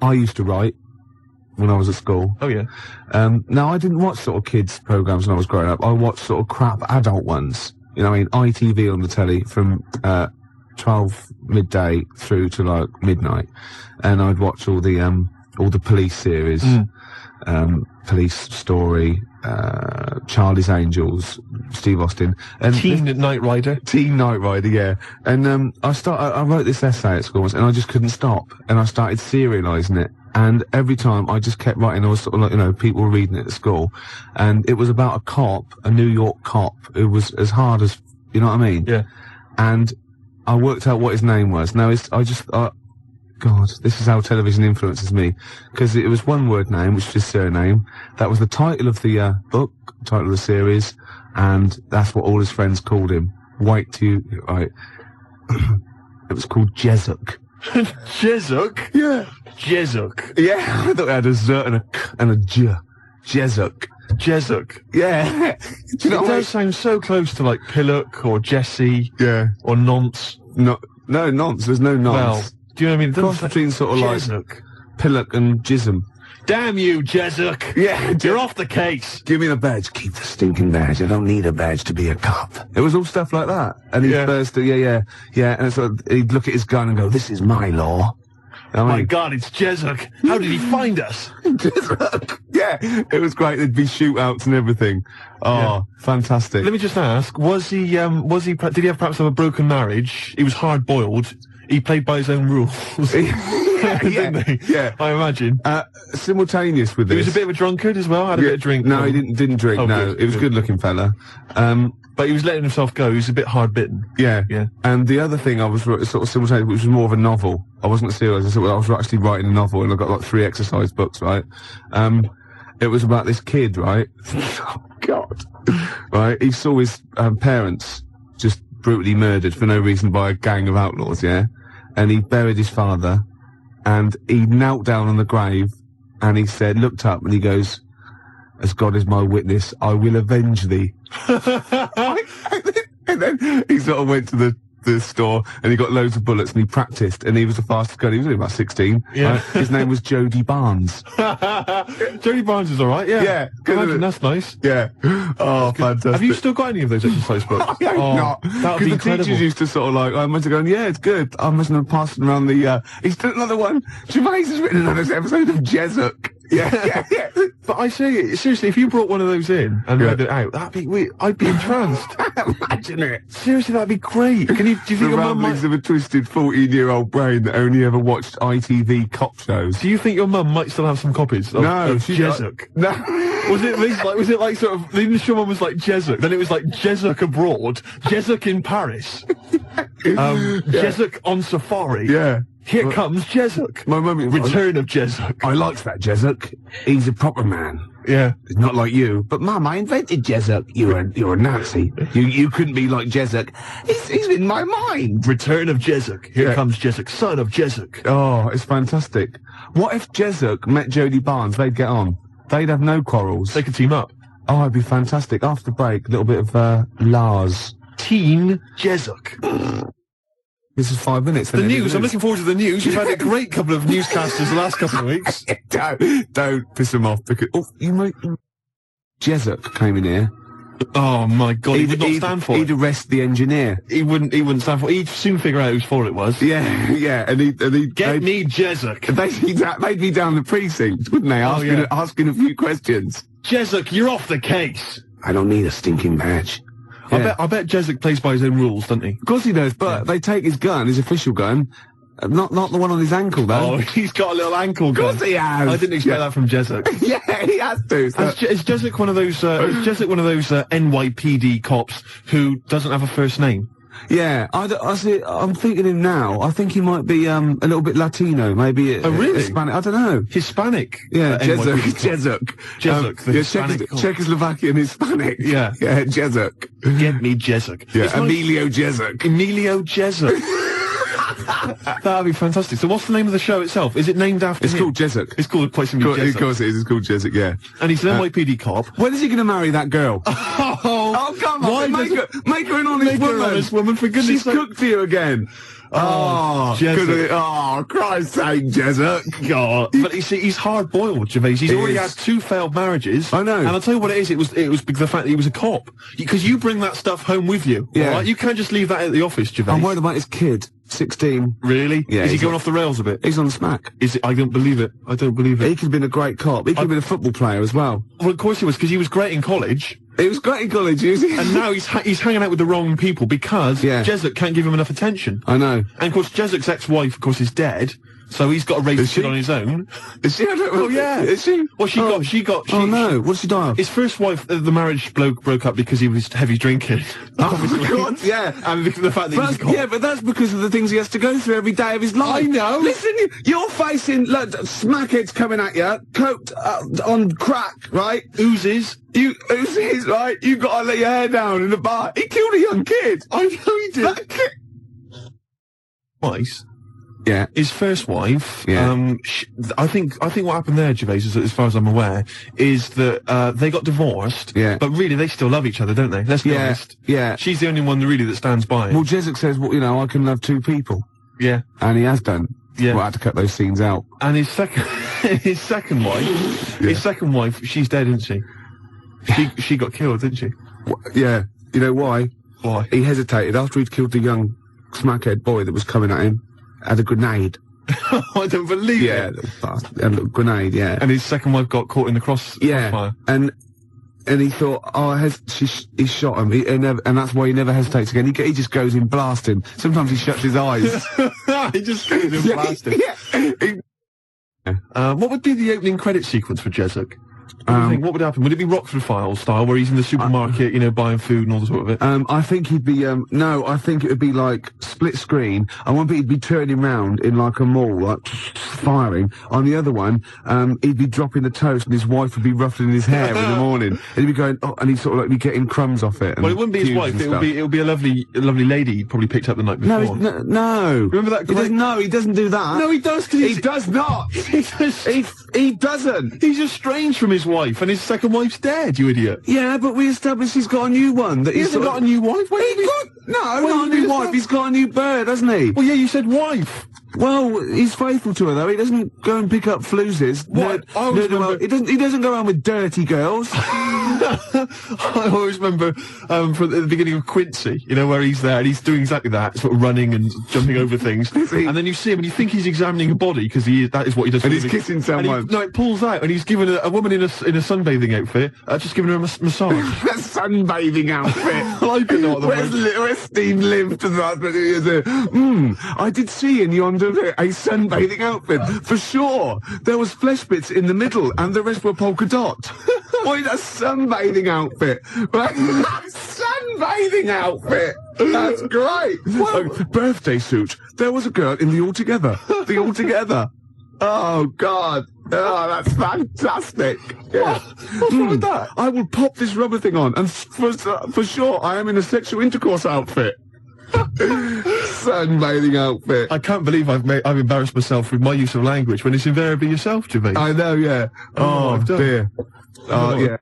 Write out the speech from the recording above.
I used to write when I was at school. Oh, yeah. Now, I didn't watch sort of kids' programmes when I was growing up. I watched sort of crap adult ones. You know, I mean, ITV on the telly from 12 midday through to, like, midnight. And I'd watch all the police series, Police Story, Charlie's Angels, Steve Austin. And Teen Knight Rider. Teen Knight Rider, yeah. And I wrote this essay at school once, and I just couldn't stop. And I started serialising it. And every time I just kept writing, I was sort of like, you know, people were reading it at school. And it was about a cop, a New York cop, who was as hard as, you know what I mean? Yeah. And I worked out what his name was. Now, God, this is how television influences me. Because it was one word name, which was his surname. That was the title of the book, title of the series, and that's what all his friends called him. Right. It was called Jezuk. Jezuk? Yeah. Jezuk. Yeah, I thought it had a Z and a J. Jezuk. Jezuk. Yeah. Do you know it does sound so close to, like, Pillock or Jesse. Yeah. Or Nonce. No, nonce. There's no nonce. Well, do you know what I mean? Cross between sort of Jezuk. like Pillock and Jism. Damn you, Jezuk! Yeah, you're off the case. Give me the badge. Keep the stinking badge. I don't need a badge to be a cop. It was all stuff like that. And he'd burst, yeah. And so he'd look at his gun and go, "This is my law." My God, it's Jezuk. How did he find us? Jezuk. Yeah, it was great. There'd be shootouts and everything. Oh, fantastic. Let me just ask, did he have perhaps have a broken marriage? He was hard-boiled. He played by his own rules. Didn't he? Yeah. I imagine. Simultaneous with this. He was a bit of a drunkard as well, had a bit of drink. No, he didn't drink, no. Good, he was a good-looking fella. But he was letting himself go. He was a bit hard-bitten. Yeah. And the other thing I was sort of simultaneous, which was more of a novel. I wasn't serious. I was actually writing a novel, and I got like 3 exercise books, right? It was about this kid, right? Oh, God. Right? He saw his parents just brutally murdered for no reason by a gang of outlaws, yeah? And he buried his father, and he knelt down on the grave, and he said, looked up, and he goes, "As God is my witness, I will avenge thee." And then he sort of went to the store, and he got loads of bullets, and he practiced, and he was the fastest guy. He was only about 16. Yeah. Right? His name was Jody Barnes. Jody Barnes is alright, yeah. Yeah. Imagine, that's nice. Yeah. Oh, fantastic. Have you still got any of those exercise books? I hope not. That would be the incredible. teachers used to sort of like, I must have gone, yeah, it's good. I must have passed around the, he's done another one. Gervais has written another episode of Jezuk. Yeah. But I say, seriously, if you brought one of those in and read it out, I'd be entranced. Imagine it. Seriously, that'd be great. Do you think your mum might... of a twisted 14-year-old brain that only ever watched ITV cop shows. Do you think your mum might still have some copies of Jezuk? No. Was it like sort of, the initial one was like Jezuk, then it was like Jezuk abroad, Jezuk in Paris, Jezuk on safari. Yeah. Here comes Jezuk. My mum... Return of Jezuk. I liked that Jezuk. He's a proper man. Yeah. It's not like you. But Mum, I invented Jezuk. You're a Nazi. You couldn't be like Jezuk. He's in my mind. Return of Jezuk. Here comes Jezuk, son of Jezuk. Oh, it's fantastic. What if Jezuk met Jody Barnes? They'd get on. They'd have no quarrels. They could team up. Oh, it'd be fantastic. After the break, a little bit of Lars. Teen Jezuk. This is 5 minutes. The news. I'm looking forward to the news. You've had a great couple of newscasters the last couple of weeks. Don't piss them off because Jezuk came in here. Oh my God! He would not stand for it. He'd arrest the engineer. He wouldn't stand for it. He'd soon figure out whose fault it was. Yeah. And he'd get me Jezuk. They'd be down the precinct, wouldn't they? Asking a few questions. Jezuk, you're off the case. I don't need a stinking badge. Yeah. I bet Jezuk plays by his own rules, doesn't he? Of course he does, but they take his gun, his official gun, not the one on his ankle, though. Oh, he's got a little ankle gun. Of course he has. I didn't expect that from Jezuk. Yeah, he has to. So. Is Jezuk one of those, NYPD cops who doesn't have a first name? Yeah, I'm thinking him now. I think he might be a little bit Latino, maybe. Oh, really? Hispanic. I don't know. Hispanic. Yeah, Jezuk. Czechoslovakian Hispanic. Yeah, Jezuk. Get me Jezuk. Yeah, Emilio Jezuk. Emilio Jezuk. That'd be fantastic. So what's the name of the show itself? Is it named after him? It's called Jezuk. It's called quite simply Jezuk. Of course it is. It's called Jezuk, yeah. And he's an NYPD cop. When is he going to marry that girl? Oh, come on. Make her an honest woman. For goodness sake. She's cooked to you again. Jezek. Christ's sake, Jezek. God. But you see, he's hard-boiled, Gervais. He's already had 2 failed marriages. I know. And I'll tell you what it is. It was because the fact that he was a cop. Because you bring that stuff home with you. Yeah. Right? You can't just leave that at the office, Gervais. I'm worried about his kid, 16. Really? Yeah, Is he he's going off the rails a bit? He's on smack. Is it? I don't believe it. I don't believe it. He could have been a great cop. He could have been a football player as well. Well, of course he was, because he was great in college. He was great in college, And now he's hanging out with the wrong people because Jezek can't give him enough attention. I know. And of course, Jezek's ex-wife, of course, is dead. So he's got to raise the kid on his own. Is she? Oh yeah. Is she? Well, she got. Oh no. What did she die of? His first wife, the marriage broke up because he was heavy drinking. Oh God, yeah. And the fact that he was a cop. Yeah, but that's because of the things he has to go through every day of his life. I know. Listen, you're facing smackheads coming at you, coked on crack, right? Oozes, right? You got to let your hair down in the bar. He killed a young kid. I know he did. That kid. Twice. Yeah. His first wife, Yeah. I think what happened there, Gervais, as far as I'm aware, is that they got divorced. Yeah. But really, they still love each other, don't they? Let's be honest. Yeah. She's the only one really that stands by it. Well, Jezek says, well, I can love 2 people. Yeah. And he has done. Yeah. Well, I had to cut those scenes out. And his second wife, she's dead, isn't she? She got killed, didn't she? Yeah. You know why? Why? He hesitated after he'd killed the young smackhead boy that was coming at him. Had a grenade. I don't believe it. Had a little grenade, yeah. And his second wife got caught in the crossfire. And he thought, he shot him, and that's why he never hesitates again. He just goes in blasting. Sometimes he shuts his eyes. He just goes in blasting. What would be the opening credit sequence for Jezek? What do you think? What would happen? Would it be Rockford Files style, where he's in the supermarket, buying food and all the sort of it? I think he'd be, I think it would be like split screen. I wonder he'd be turning round in like a mall, like firing. On the other one, he'd be dropping the toast and his wife would be ruffling his hair in the morning. And he'd be going, and he'd sort of like be getting crumbs off it. Well, it wouldn't be his wife, it would be a lovely lady he probably picked up the night before. No. Remember that great... he doesn't do that. No, he does. He does not. He doesn't. He's estranged from his wife, and his second wife's dead, you idiot. Yeah, but we established he's got a new one. That he hasn't got a new wife? Not a new wife. He's got a new bird, hasn't he? Well, yeah, you said wife. Well, he's faithful to her though. He doesn't go and pick up floozes. What? He doesn't go around with dirty girls. I always remember from the beginning of Quincy, where he's there and he's doing exactly that, sort of running and jumping over things. And then you see him and you think he's examining a body because that is what he does. And he's kissing someone. No, it pulls out and he's given a woman in a sunbathing outfit, just giving her a massage. A sunbathing outfit. I don't know what the where's Steve lived to that? I did see in yonder a sunbathing outfit for sure. There was flesh bits in the middle and the rest were polka dot. Boy, a sunbathing outfit. Sunbathing outfit. That's great. Birthday suit. There was a girl in the Altogether. The Altogether. Oh God. Oh, that's fantastic. Yeah. What's wrong with that? I will pop this rubber thing on, and for sure, I am in a sexual intercourse outfit. Sunbathing outfit. I can't believe I've embarrassed myself with my use of language when it's invariably yourself, Gervais. I know, yeah. Oh dear. Oh yeah.